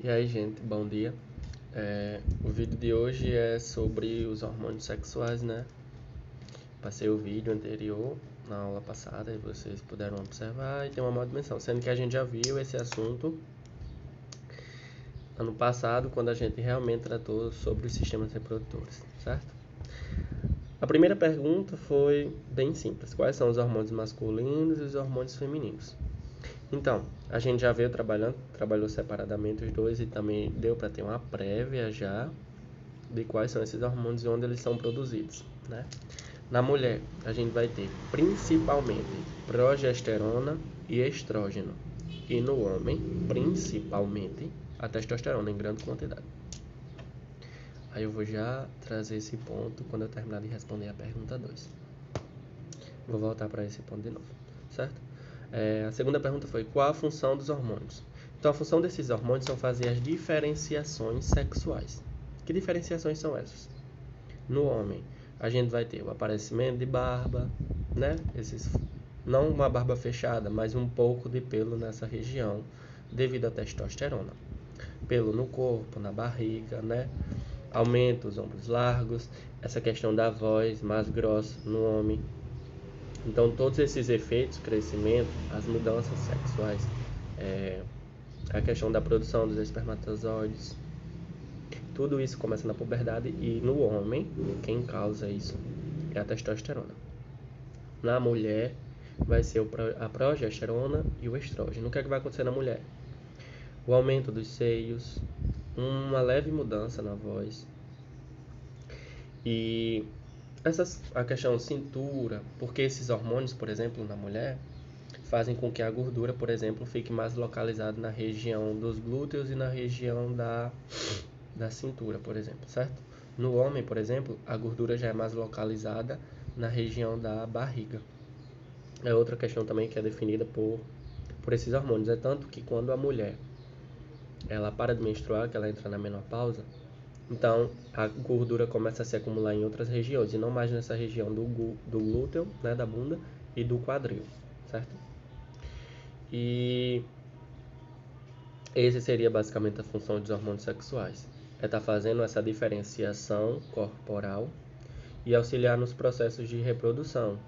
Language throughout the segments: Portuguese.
E aí, gente, bom dia. O vídeo de hoje é sobre os hormônios sexuais, né? Passei o vídeo anterior na aula passada e vocês puderam observar e tem uma maior dimensão, sendo que a gente já viu esse assunto ano passado, quando a gente realmente tratou sobre os sistemas reprodutores, certo? A primeira pergunta foi bem simples: quais são os hormônios masculinos e os hormônios femininos? Então, a gente já veio trabalhou separadamente os dois e também deu para ter uma prévia já de quais são esses hormônios e onde eles são produzidos, né? Na mulher, a gente vai ter principalmente progesterona e estrógeno. E no homem, principalmente a testosterona em grande quantidade. Aí eu vou já trazer esse ponto quando eu terminar de responder a pergunta 2. Vou voltar para esse ponto de novo, certo? A segunda pergunta foi: qual a função dos hormônios? Então, a função desses hormônios são fazer as diferenciações sexuais. Que diferenciações são essas? No homem, a gente vai ter o aparecimento de barba, né? Não uma barba fechada, mas um pouco de pelo nessa região, devido à testosterona. Pelo no corpo, na barriga, né? Aumenta os ombros largos, essa questão da voz mais grossa no homem. Então, todos esses efeitos, crescimento, as mudanças sexuais, a questão da produção dos espermatozoides, tudo isso começa na puberdade e no homem, quem causa isso é a testosterona. Na mulher, vai ser a progesterona e o estrógeno. O que é que vai acontecer na mulher? O aumento dos seios, uma leve mudança na voz e a questão cintura, porque esses hormônios, por exemplo, na mulher, fazem com que a gordura, por exemplo, fique mais localizada na região dos glúteos e na região da cintura, por exemplo, certo? No homem, por exemplo, a gordura já é mais localizada na região da barriga. É outra questão também que é definida por esses hormônios. É tanto que quando a mulher ela para de menstruar, que ela entra na menopausa, então a gordura começa a se acumular em outras regiões, e não mais nessa região do glúteo, né, da bunda, e do quadril, certo? E esse seria basicamente a função dos hormônios sexuais. É estar fazendo essa diferenciação corporal e auxiliar nos processos de reprodução,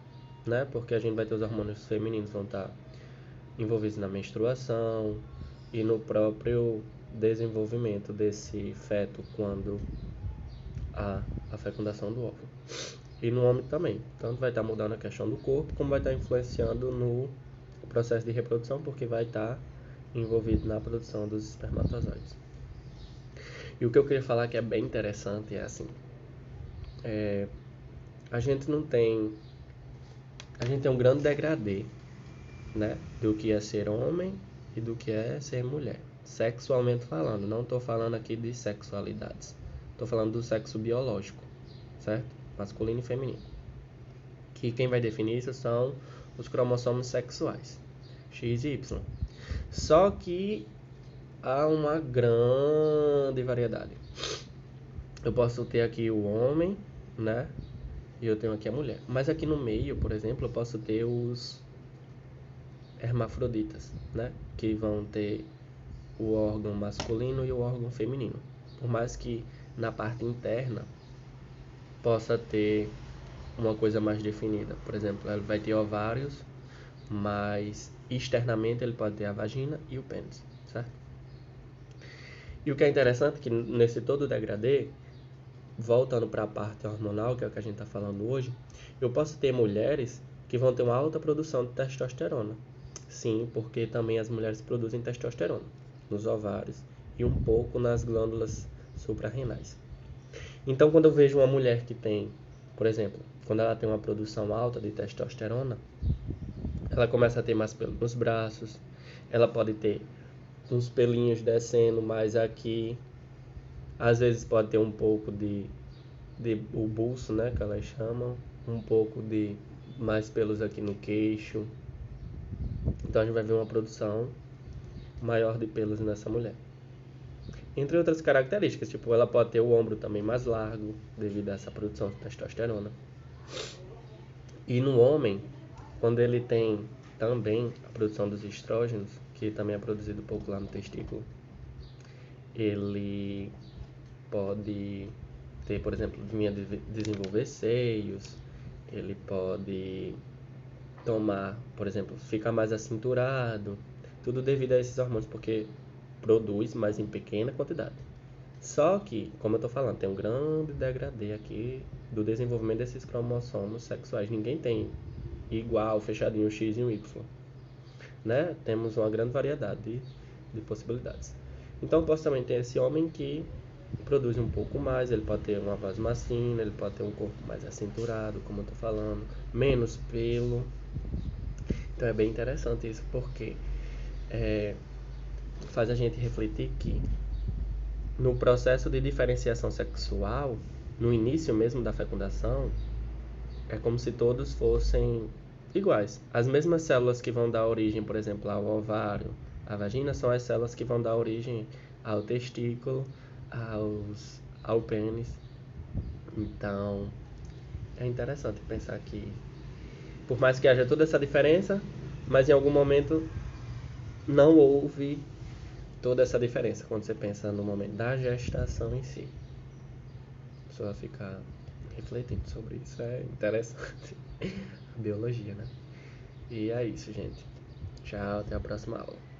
né? Porque a gente vai ter os hormônios femininos vão estar envolvidos na menstruação e no próprio desenvolvimento desse feto quando há a fecundação do óvulo. E no homem também. Tanto vai estar mudando a questão do corpo, como vai estar influenciando no processo de reprodução, porque vai estar envolvido na produção dos espermatozoides. E o que eu queria falar que é bem interessante é assim: a gente tem um grande degradê, né, do que é ser homem e do que é ser mulher, sexualmente falando. Não estou falando aqui de sexualidades, estou falando do sexo biológico, certo? Masculino e feminino. Que quem vai definir isso são os cromossomos sexuais, X e Y. Só que há uma grande variedade. Eu posso ter aqui o homem, né? E eu tenho aqui a mulher. Mas aqui no meio, por exemplo, eu posso ter os hermafroditas, né? Que vão ter o órgão masculino e o órgão feminino. Por mais que na parte interna possa ter uma coisa mais definida. Por exemplo, ele vai ter ovários, mas externamente ele pode ter a vagina e o pênis, certo? E o que é interessante é que nesse todo degradê, voltando para a parte hormonal, que é o que a gente está falando hoje, eu posso ter mulheres que vão ter uma alta produção de testosterona. Sim, porque também as mulheres produzem testosterona nos ovários e um pouco nas glândulas suprarrenais. Então, quando eu vejo uma mulher que tem, por exemplo, quando ela tem uma produção alta de testosterona, ela começa a ter mais pelo nos braços, ela pode ter uns pelinhos descendo mais aqui, às vezes pode ter um pouco de o buço, né, que elas chamam, um pouco de mais pelos aqui no queixo. Então a gente vai ver uma produção maior de pelos nessa mulher. Entre outras características, tipo, ela pode ter o ombro também mais largo, devido a essa produção de testosterona. E no homem, quando ele tem também a produção dos estrógenos, que também é produzido um pouco lá no testículo, ele pode ter, por exemplo, desenvolver seios, ele pode tomar, por exemplo, ficar mais acinturado, tudo devido a esses hormônios, porque produz, mas em pequena quantidade. Só que, como eu estou falando, tem um grande degradê aqui do desenvolvimento desses cromossomos sexuais. Ninguém tem igual, fechadinho, o X e o Y, né? Temos uma grande variedade de possibilidades. Então, posso também ter esse homem que produz um pouco mais, ele pode ter uma voz mais fina, ele pode ter um corpo mais acinturado, como eu estou falando, menos pelo. Então é bem interessante isso, porque faz a gente refletir que no processo de diferenciação sexual, no início mesmo da fecundação, é como se todos fossem iguais. As mesmas células que vão dar origem, por exemplo, ao ovário, à vagina, são as células que vão dar origem ao testículo, ao pênis. Então, é interessante pensar que, por mais que haja toda essa diferença, mas em algum momento não houve toda essa diferença quando você pensa no momento da gestação em si. A pessoa fica refletindo sobre isso, é interessante. A biologia, né? E é isso, gente. Tchau, até a próxima aula.